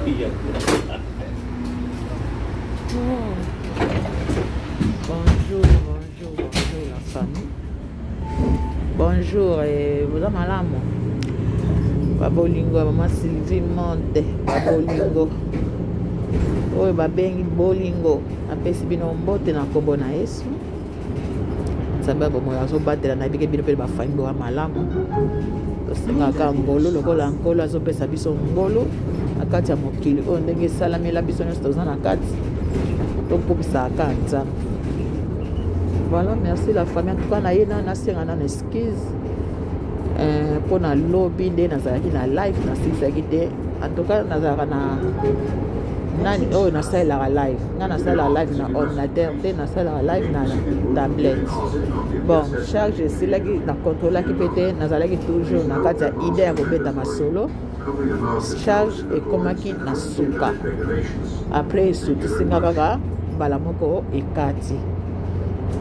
Bonjour la famille. Bonjour et vous avez mal à moi. Babolingo, maman Sylvie Monte, Babolingo. Oh, babengi bolingo. Apesi bino mbote na kombo na Yesu. Sababu moyo azobatela na bike bino pe ba famille wa malamu. Tosengaka ngolo lokola ngolo azopesa biso ngolo akati ya mokili oyo ndenge esalamela biso nyonso toza na kati tokobisaka nzambe. Voilà, merci la famille. En tout cas, na senga na excuse pour na lobby nde nazalaki na live na sikisaki te. En tout cas, nazalaka na nani oyo nasalelaka live nga nasalelaka live na ordinateur te nasalelaka live na tablette. Bon, charge esilaki na contrôlaki mpe te nazalaki toujours na kati ya idée ya kobeta masolo. Charge ekomaki na suka après esukisinga kaka mbala moko ekati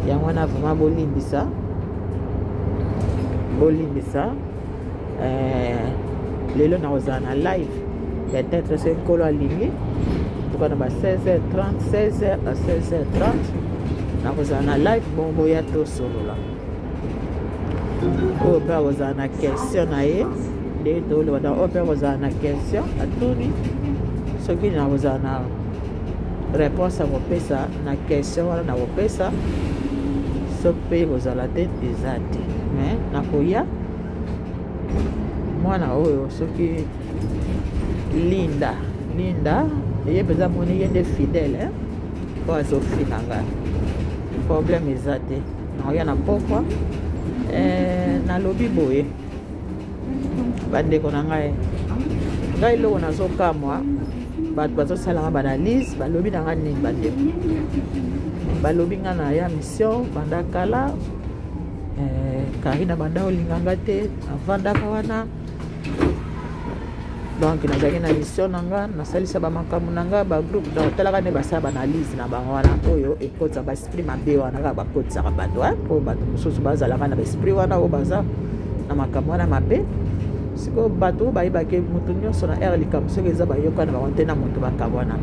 yango wana vraiment bolimbisa lelo nakozala na live peut-être c'est nkolo alingi toka na ba 16h30 16h à 16h30 nakozala na live bongo ya tosolola oyo mpe akozala na question na ye nde tolobata oyo mpe akozala na question atuni soki nakozala na réponse akopesa na question wana nakopesa soki mpe kozala te eza te mais nakoya mwana oyo soki linda ye mpenza moni ye nde fidèle po azofina ngai problème eza te nakoya na pokwa nalobi boye bandeko na ngai eloko nazokamwa bato bazosalanga banalise balobi na ngai nini bandeko balobi nga na ya mission banda kala karina banda olinganga te avandaka wana donc nazalaki na mission na nga nasalisa bamakambo na nga bagroupe donc talaka nde basala banalise na bango wana oyo ekotisa baesprit mabe wana kaka bakotisaka bato mpo bato mosusu bazalaka na baesprit wana oyo baza na makambo wana mabe sikoyo bato oyo bayebaki moto nyonso na aire likambo soki eza bayokana bango te na moto bakabwana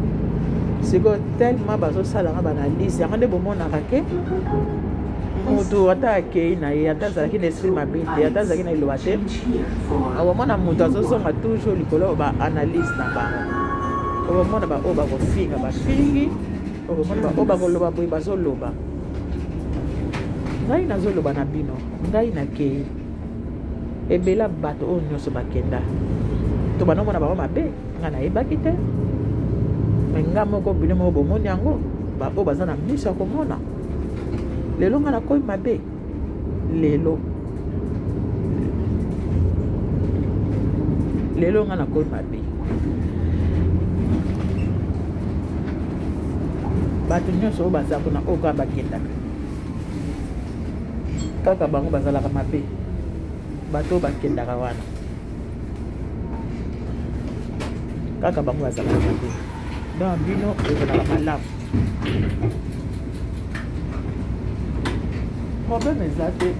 sikoyo tellement bazosalanga banalise yango nde bomonaka ke moto ata akei na ye ata azalaki na esprit mabe te ata azalaki na liloba te okomona moto azosonga toujours likolo baanalyse na bango okomona baoyo bakofinga bafingi okomona baoyo bakoloba boye bazoloba ngai nazoloba na bino ngai nakei ebela bato oyo nyonso bakenda to banomona bango mabe ngai nayebaki te me nga moko bino moko bomoni yango baoyo baza na miso ya komona lelo nga nakoyi mabe lelo nga nakoyi mabe bato nyonso oyo baza kuna oyo kaka bakendaka kaka bango bazalaka mabe bato oyo bakendaka wana kaka bango bazalaka mabe donc bino ezalaka malamu problème eza te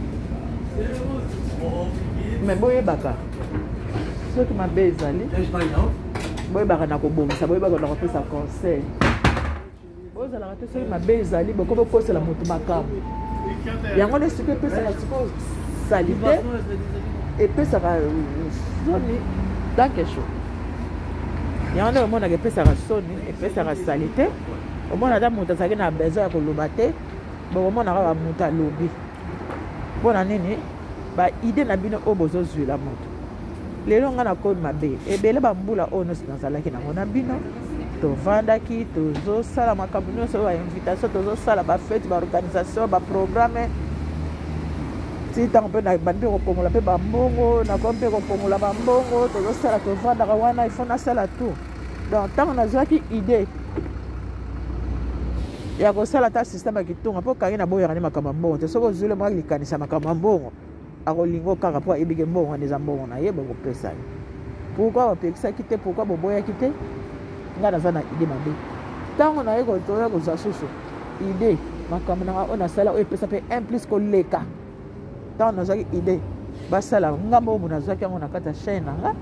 mais boyebaka soki mabe ezali boyebaka na kobongisa boyebaka na kopesa conseil bozalaka te soki mabe ezali boko bokosela moto makambo yango nde sikoyo epesaka sikoyo sali te epesaka soni dankesho yango nde omonaka epesaka soni epesaka sali te omona ata moto azalaki na besoin ya koloba te bokomonaka bamoto alobi mpona nini baide na bino oyo bozozwela moto lelo nga nakoyi mabe ebele bambula oyo nyonso nazalaki nango na bino tovandaki tozosala makambo nyonso oyo bainvitation tozosala bafete baorganisation baprogramme ti ntango mpe bandi mpe kopongola mpe bambongo nakoyo mpe kopongola bambongo tozosala tovandaka wana ifo nasala tout donc ntango nazwaki idée ya kosala ta systeme ya kitunga mpo kangi na boyaka nde makambo ya mbongo te soki ozwile mwa likanisa makambo ya mbongo akolingo kaka mpo ayebike mbongo wana eza mbongo na ye bokopesa ye pourkui bapekisaki te pourkui boboyaki te ngai naza na ide mabe ntango naye kotoya kozwa susu ide makambo nanga oyo nasala oyo epesa mpe un plus koleka ntango nazwaki ide basala ngambo oyo nazwaki yango na kati ya chaine nanga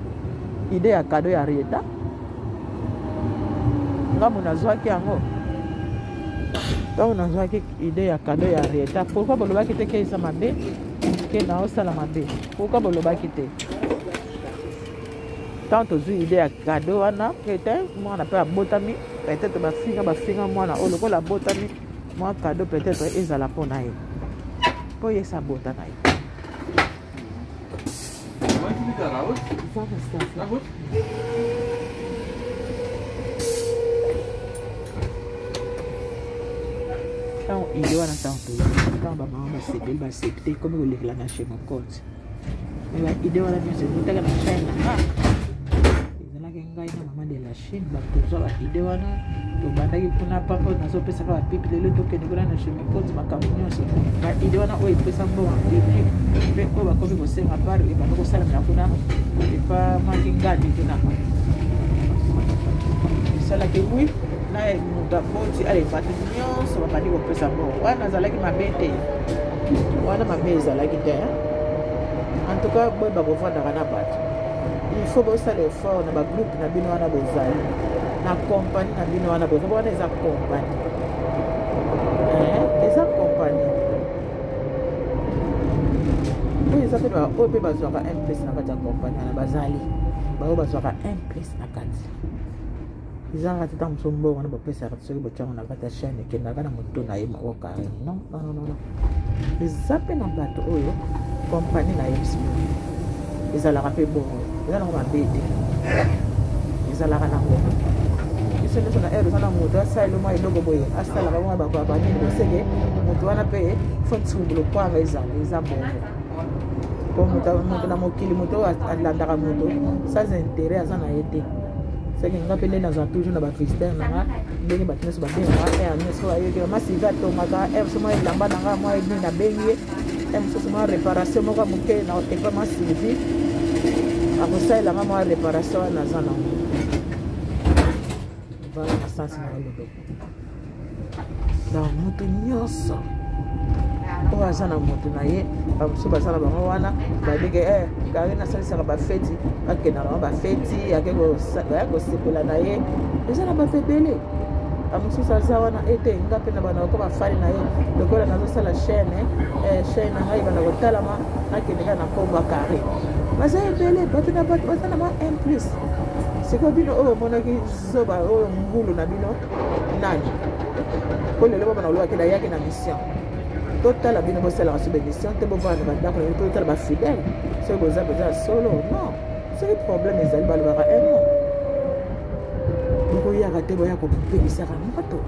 ide ya kado ya rieta ngamu nazwaki yango ntango nazwaki idée ya cadeau ya Rieta. Pourquoi bolobaki te ke eza mabe ke naosala mabe? Pourquoi bolobaki te? Tant tozwi idée ya cadeau wana ete mwana mpe abotami peut-être bafinga mwana oyo lokola abotami mwa cadeau peut-être ezala mpo na ye mpo ye sabota na ye. Ntango idée wana ntango toyei ntango bamama basepeli basepte komi kolekela na chez mokonzi mais baidée wana nyonso ezotaka na chaine nanga ezalaki ngai na mama de la Chine batozwa baidée wana tobandaki kuna papa nazopesaka bapipi lelo tokende kuna na chez mokonzi makambo nyonso baidée wana oyo epesa mbongo bibi mpe oyo bakomi kosenga pare ebanda kosalamela kuna epa maki ngandi tunaka esalaki wi naye moto aboti alebati nyonso babandi kopesa mbongo wana nazalaki mabe te wana mabe ezalaki te en tout cas boye bakovandaka na bato il faut bosala effort na bagroupe na bino wana bozali na compagnie na bino wana bozali wana eza compagnie eza compagnie oyo eza mpe oyo mpe bazwaka un place na kati ya compagnie wana bazali bao bazwaka un place na kati eza kati ta moso mbongo wana bapesaka soki botyango na kati ya chaine ekendaka na moto na ye maoka non eza mpe na bato oyo compagnie na ye msimo ezalaka mpe bongo eza nango mabe te ezalaka nango biso nyonso na ere eza na moto asali mwa eloko boye asalaka mwa bakoabanini boseke moto wana mpe fo ntsungulu kwanga ezala eza bongo po moto na mokili moto oyo alandaka moto sans intérêt aza na ye te seke nga mpe nde nazwa toujours na bafistere nanga ndenge bato nyonso babengaka ere nyonso bayoki masiga atongaka ere so mwa elamba nanga mwa edini nabengi ye mosusu mwa réparation moko moke na epa Sylvie akosalelanga mwa réparation wana aza nango vala na sansi na eloboko donc moto nyonso oyo aza na moto na ye bamosusu baza na bango wana babenge kari nasalisaka bafeti bakendaka bango bafeti ake kosepela na ye eza na bato ebele amosusu aza wana ete nga mpe na bana bako bafali na ye lokola nazosala chaine na ngai banda kotalama nakendeka na kombo ya kari baza ebele bato na bato baza na ma un plus sikoyo bino oyo omonaki zoba oyo ngulu na bino nani po lelo babana olobaki na yaki na mission totala bino bosalaka so bemission te bovanda bandako na bino po totala bafidele soki boza mpenza solo non soki problème ezali balobaka non bokoyaka te boya kopelisaka moto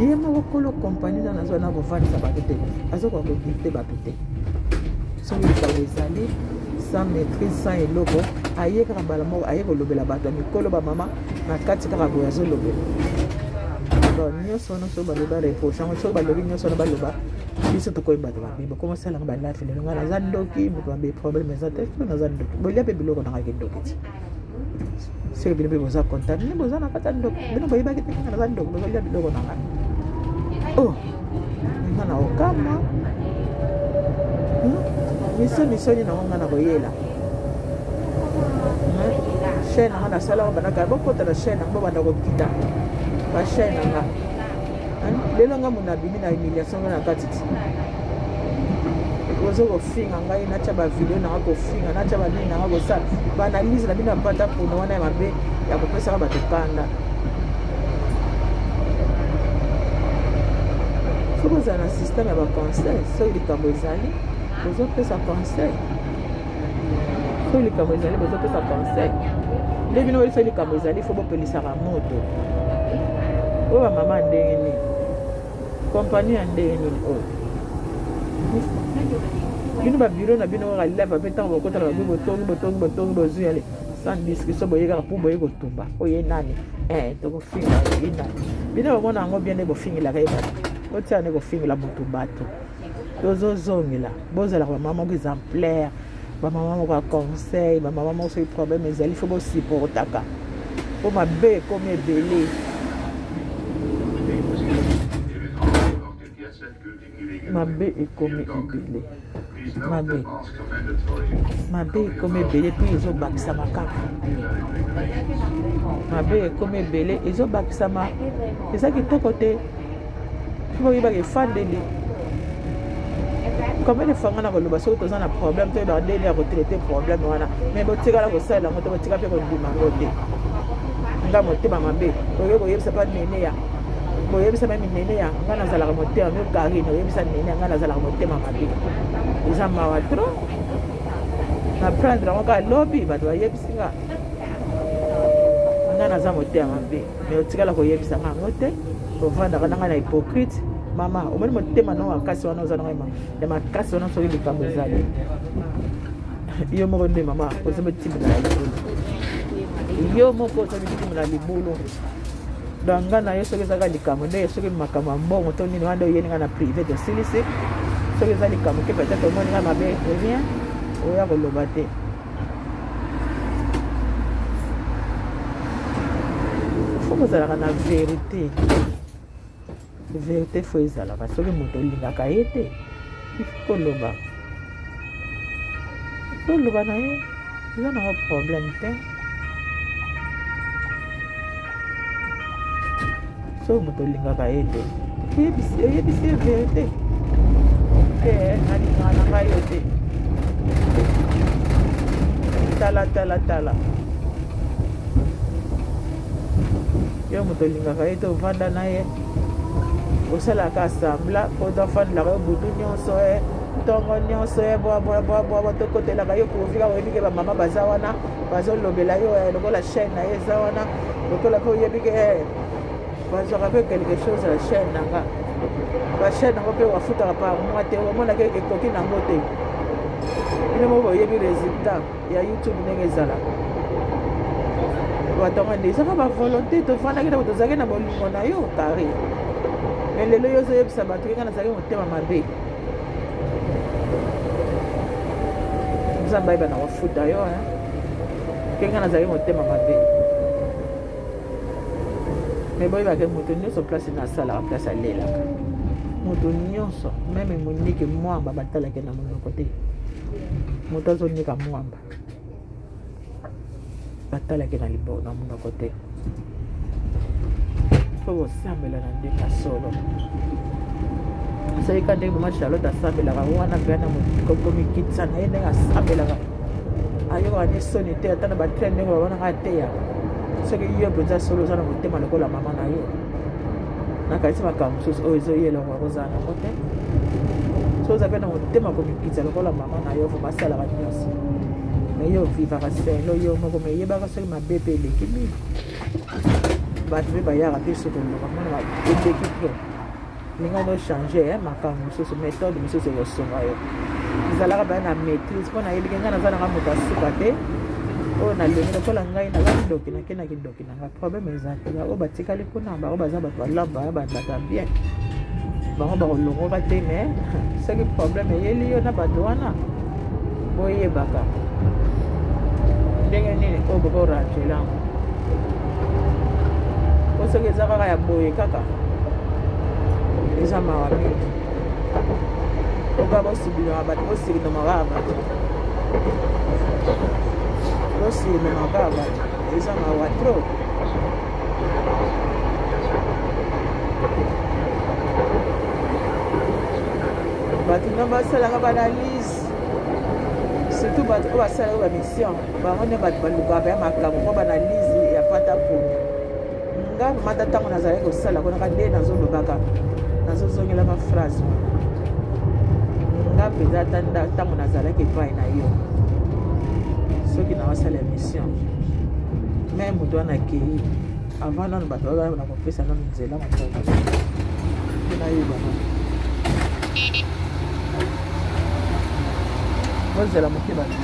ye moko kolo kompani na nazwa na kovandisa bato te azokoka kodikte bato te soki likambo ezali sans maîtrise sans eloko aye kaka mbala moko aye kolobela bato ya mikolo bamama na kati kaka boye azolobela nyonso wana so baloba reproche yango soki balobi nyonso wana baloba biso tokoyeba bato babe bakomosalanga balafi lelo nga naza ndoki moto babe problème eza te so naza ndoki bolia mpe biloko nangaki ndoki ti soki bino mpe boza contane ne boza na kati ya ndoki bino boyebaki te nga naza ndoki bozolia biloko nanga nga na okama misoni nango nga na koyela chaine nanga nasalaka bandaka bokota na chaine nango bobanda kokita bachaine nanga lelo nga mona bimi na humiliation nga na kati ti ozo kofinga ngai natya bavideo nanga kofinga natya banini nanga kosala baanalyse na bino bapata mpona wana ya mabe ya kopesaka bato panda fo kozala na systeme ya baconseil soki likambo ezali bozopesa conseil soki likambo ezali bozopesa conseil nde bino oyo soki likambo ezali fo bopelisaka moto oyo bamama ndenge nini kompani ya ndenge nini oyo bino babiro na bino kaka live ape ntango bokotala babi botongi bozwi yale sans discussion boye kaka mpo boye kotumba oyo ye nani tokofinga ye nani bino bamona yango bien nde bofingelaka ye bato otia nde kofingela motu bato tozozongela bozalaka bamama moko exemplaire bamama moko ya conseil bamama moko soki problème ezali fo bosupportaka mpo mabe ekomi ebele mabe ekomi ebele mabe comme belé puis ils ont bakisa makaka mabe comme belé ils ont bakisa ma c'est ça qui est côté tu vois il va fandeli comme les femmes na koloba so tozana problème to ba délé à traiter problème wana mais botika la ko sala moto botika pe ko ndima ngote nga motema mabe oyo ko yebisa pa nene ya boyebisa même nene ya nga nazalaka motema me karine oyebisa nene nga nazalaka motema mabe eza mawa trop na prendre yango kaka lobi bato bayebisi nga naza motema mabe me otikala koyebisa nga yango te ovandaka nanga na hypocrite mama omoni motema no makasi wana oza nanga ya makasi wana soki likambo ezali yo moko nde mama oza motimela ya libulu yo moko oza motimela ya libulu donc nga na yo soki ezaka likambo nde soki makambo ya mbongo to nini wana oyeni nga na privé tosilisi soki eza likambo ke peut-être omoni nga mabe rien oya koloba te fo kozalaka na vérité fo ezalaka soki moto olingaka ye te koloba na ye eza nango problème te soki moto olingaka ye te oyebisi ye vérité nalingaka na ngai yo te tala yo moto olingaka ye te ovanda na ye osalaka asambla otofandelaka yo butu nyonso ntongo nyonso bwa tokotelaka yo profika oyebike bamama baza wana bazolobela yo lokola chaîne na ye eza wana lokola mpe oyebike bazwaka mpe quelque chose ya chaîne nanga bachaîne nango mpe wafutaka par mois te omonaka ekoki nango te bino moko boyebi résultat ya youtube ndenge ezalaka batongo nde ezaka bavolonté tofandaki na tozalaki na bolingo na yo kari me lelo yo ozoyebisa bato kenga nazalaki motema mabe nzambe ayeba na kofuta yo kenga nazalaki motema mabe me boyebake moto nyonso place nasalaka place alelaka moto nyonso meme monike mwamba batalaki na monoko te moto azonika mwamba batalaki na monoko te po kosambela na ndenge solo soki ka ndenge mama charlotte asambelaka wana mpe na komikitisa na ye ndenge asambelaka ayokaka ne soni te ata na batrain ndenge babanaka teya soki yo mpenza solo oza na motema lokola mama na yo nakanisi makambo mosusu oyo ezoyelaka kozala nango te so oza mpe na motema komikitisa lokola mama na yo fo basalaka nyonso me yo vivaka selo yo moko me yebaka soki mabe mpe eleki mingi bato mpe bayaka mpe soki oloka mona eleki mpe linga no change makambo mosusu méthode mosusu ekosonga yo ezalaka baya na maîtrise mpo nayebiki ngai naza nanga moto asuka te oyo nalengi lokola ngai naza kidoki nakendaki doki nanga problème eza te oyo batikali kuna bango baza bato balamba bato ya bien bango bakolongoka te me soki problème eyeli yo na bato wana boyebaka ndenge nini oyo bokorangelango po soki eza kaka ya boye kaka eza mawa mingi oka bosibilaka bato bosilinamaka ya bato bosilinamaka ya bato eza mawa tro bato no basalaka banalise surtout bato oyo basalaka bamission bango nde bato balukaka ya makambo mpo banalise ya pata poni nga mata ntango nazalaki kosala konaka nde nazolobaka nazozongela baphrase nga mpenza ata ntango nazalaki epai na yo soki nawasala émission me moto wana akei avant nano bato baa na kopesa nano nzela matoko mpe nayebana bozela moke bato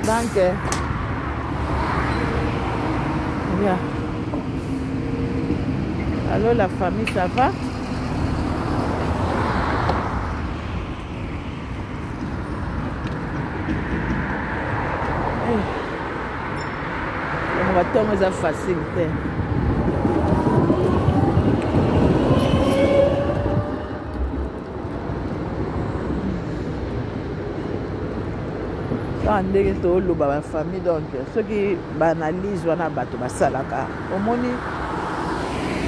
Danke. Bien. Alors la famille, ça va? On va tomber ça facile. Ndenge toloba ba famille donc soki ba analyse wana bato basalaka omoni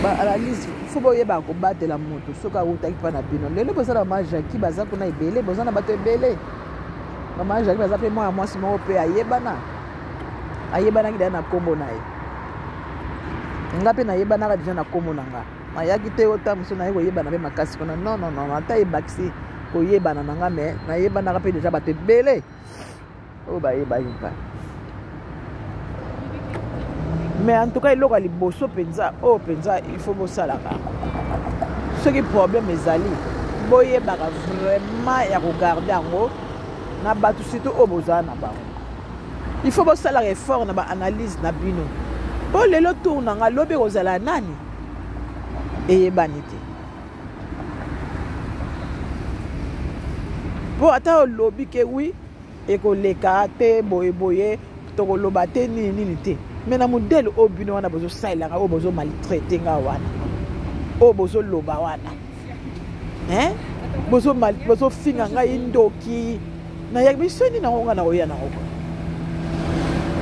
ba analyse faut boyeba ko batela moto soki awutaki pa na bino lelo bozala ma Jackie baza kuna ebele bozana bato ebele mama Jackie baza pe mwa mwasi moko pe ayebanaki deja na kombo na ye nga pe nayebanaka deja na kombo na nga nayaki te ota mosu naye koyebana pe makasi kuna non ata yebakisi koyebana na nga me nayebanaka pe deja bato ebele oyo bayebaki mpa mais en tout cas eloko ya liboso mpenza oyo mpenza il faut bosalaka soki problème ezali boyebaka vraiment ya kogarde yango na bato surtout oyo bozala na bango il faut bosalaka effort na baanalyse na bino mpo lelo tour nanga lobi kozala nani eyebani te mpo ata olobi ke wi ekoleka te boyeboye tokoloba te nini te me na modele oyo bino wana bozosalelanga oyo bozomaltraite nga wana oyo bozoloba wana bozofinga ngai ndoki nayaki biso nini nango nga na koya nango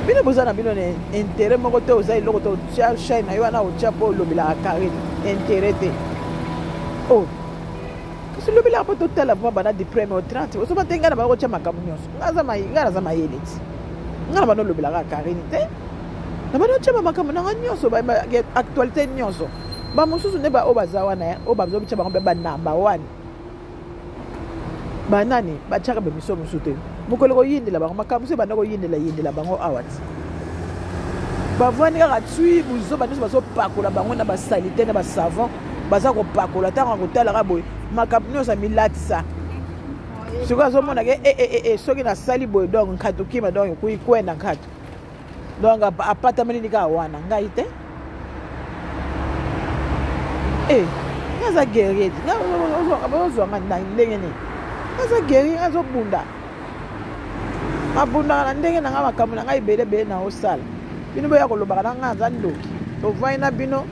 bino boza na bino na intérêt moko te oza eloko te otia chai na yo wana otia mpo olobelaka karine intérêt te o kasi olobelaka mpo totala vraimen bana du premier au 30 osoba te ngai na bango otia makambo nyonso ngai naza mayele ti ngai na bana olobelaka karine te na bana otia bamakambo nanga nyonso actualité nyonso bamosusu nde oyo baza wana oyo bazobitia bango mpe banamba wana banani batiaka bemiso mosusu te mokolo koyindela bango makambo so banda koyindela bango awa ti bavwani kaka twi buzoba nyonso bazopakola bango na basalite na basavon baza kopakola ntango kotalaka boye makambo nyonso amilatisa sikoyo azomona ke soki nasali boye donc nkatu kima donc kuikwenda nkatu donc apatama nini kaka wana ngai te ngaza guerrier ti ozwanga na ndenge nini ngaza guerrier azobunda mabundaka na ndenge na nga makambo na ngai ebelebele na osala bino boya kolobaka na nga aza ndoki tovai na bino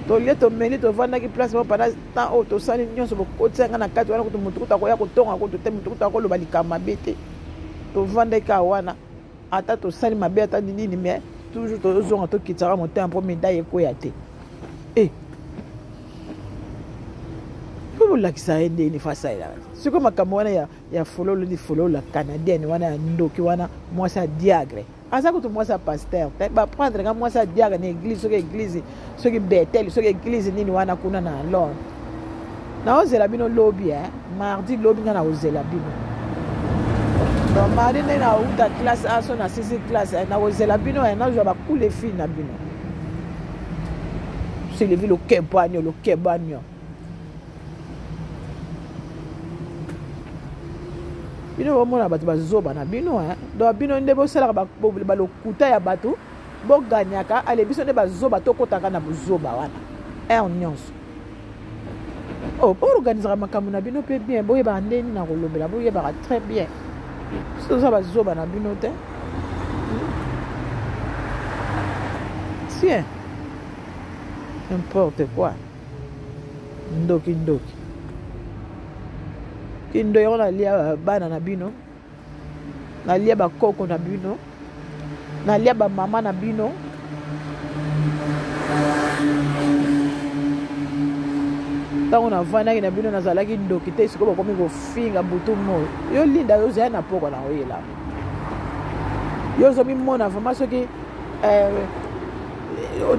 tolie tomeli tovandaki place moko pendant temps oyo tosali nyonso bokotia nga na kati wana kutu motu kutu akoya kotonga kutu te motu kutu akoloba likambo mabe te tovandaki awa wana ata tosali mabe ata nini me toujours tozonga tokitaka motema mpo medaille ekoya te bolakisa ye ndeni fasalela sikoyo makambo wana ya fololo ndi fololo la canadienne wana ya ndoki wana mwasi ya diagre aza kutu mwasi ya pasteur baprendre nga mwasi ya diagre na église soki église soki betel soki église nini wana kuna na londres naozela bino lobi mardi lobi nga nakozela bino donc mardi nde nauta classe aso na sisi classe nakozela bino nazwa bakule fille na bino selevi lokebwanio bino bomona bato bazoba na bino donc bino nde bosalaka balokuta ya bato boganyaka ale biso nde bazoba tokotaka na bozoba wana nyonso boorganisaka makambo na bino mpe bien boyebaka ndeni na kolobela boyebaka très bien soza bazoba na bino te tien n'importe quoi ndoki kindo yoko nalia bana na bino nalia bakoko na bino nalia bamama na bino ntango navandaki na bino nazalaki ndoki te sikoyo bakomi kofinga butu moyo yo linda yo ozala na poko na oyela yo ozomimona vraimen soki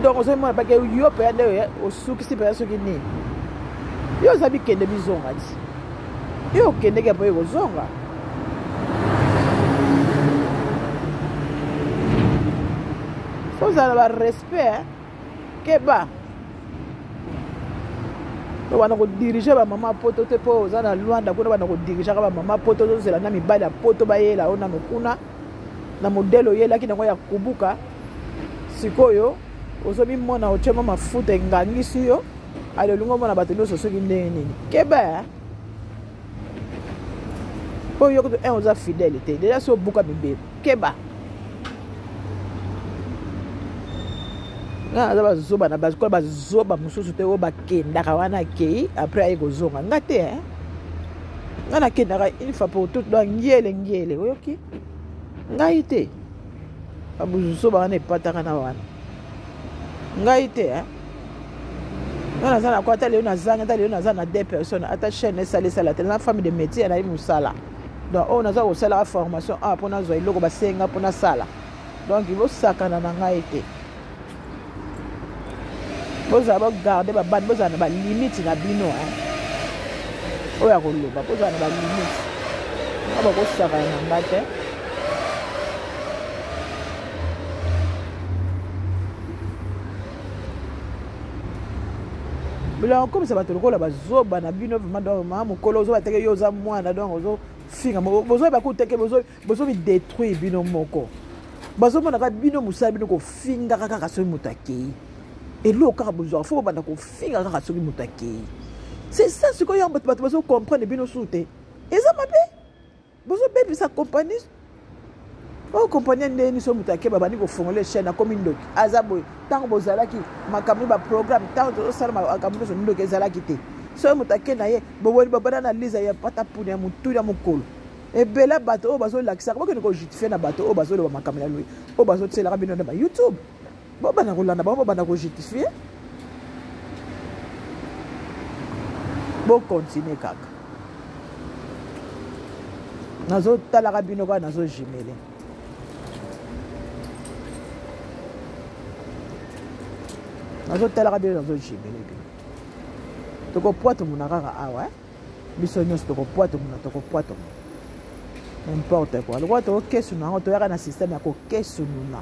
donc ozomimona pake yo mpenza nde osukisi mpenza soki nini yo oza bikende bizonga ti yo okendeki apo ekozonga fozala barespect keba wana ko diriger ba mama poto te po za na Luanda kuna wana ko diriger ba mama poto to zela na mibali ya poto ba yela ona nokuna na modelo yela kina ya kubuka sikoyo ozomi mona ochema mafuta engangisi yo ale lungo mona bato nyonso soki ndenge nini keba po yo ko un oza fidèle te déjà so buka mibebe keba nga aza bazoba na bazikola bazoba mosusu te oyo bakendaka wana akei après aye kozonga nga te nga nakendaka une fois pour toute donc ngiele oyoki ngai te babuzoba wana epataka na wana ngai te nga naza na kwa ata leo naza na 2 personnes ata chaîne esala te na famille de métier nayebi mosala donc oyo naza kosalaka formation a mpo nazwa eloko basenga mpo nasala donc bosakana na ngai te bozala bagarde babandi bozala na balimite na bino oyo ya koloba bozala na balimite nga bakosakana na nga te biloko komisa bato lokola bazoba na bino vraiment donc mama mokolo ozoba teke yo oza mwana donc ozofinga bozoyeba kuteke bozobidétruire bino moko bazomonaka bino mosala bino kofingaka kaka soki moto akei eloko kaka bozwaka fo bobanda kofinga kaka soki moto akei c'est ça sikoyo yango bato bazocomprendre bino su te eza mabe bozobebisa compagnie oyo compagnie ndeni so moto akei babandi kofongola chaîne akomi ndoki aza boye ntango bozalaki makambo baprogramme ntango tozosala makambo nyonso ndoki ezalaki te soki moto akei na ye boboni babanda na lise ya pata pune ya motu ya mokolo ebele bato oyo bazolakisaka bokende kojustifie na bato oyo bazoloba makambo ya loyi oyo bazotielaka bino na bayoutube bobanda kolanda bango bobanda kojustifie bokontinue kaka nazotalaka bino kaka nazojimele nazotalaka bino nazojimele bino tokopwata muna kaka awa biso nyonso tokopwata muna n'importe quoi lokola tokesuna yango toyaka na système ya kokesununa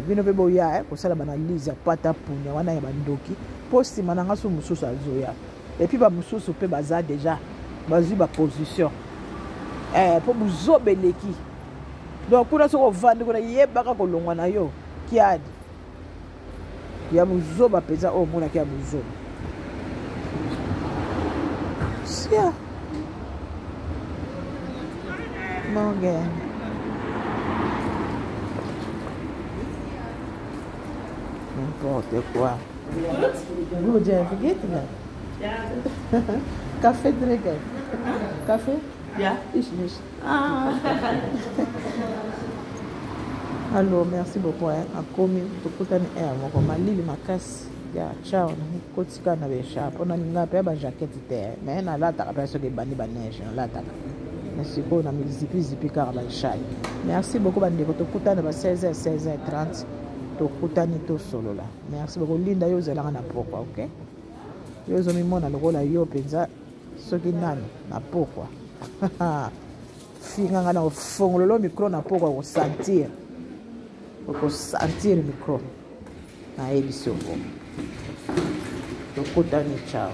bino mpe boya kosala banalise ya pata punya wana ya bandoki mpo nsima na nga so mosusu azoya epuis bamosusu mpe baza deja bazwi baposition mpo bozoba eleki donc kuna soki ovandi kuna yebaka kolongwa na yo kiadi ya bozoba mpenza oyo omonaki ya bozoba sia Morgan. N'importe quoi. Good, Jeff. Get that. Café trinken. Café? Ja. Is niet. Ah. Alors, merci beaucoup. Akomi, tukutani moko malili makasi. Ya, ciao. Kotika na besha. Pona ninga pe ba jaquette te. Mais na lata ka peso ke bani ba neige, na lata. Merci beaucoup na zipi kaka ba chai. Merci beaucoup bandeko tukutana ba 16h30. Tokutani to solo la. Merci beaucoup Linda yo zelanga na pokwa, OK? Yo zo mimona lokola yo penza soki nani na pokwa. Finga ngana ofongolo micro na pokwa ko sentir. Ko sentir micro. Na ebiso. Tokutani ciao.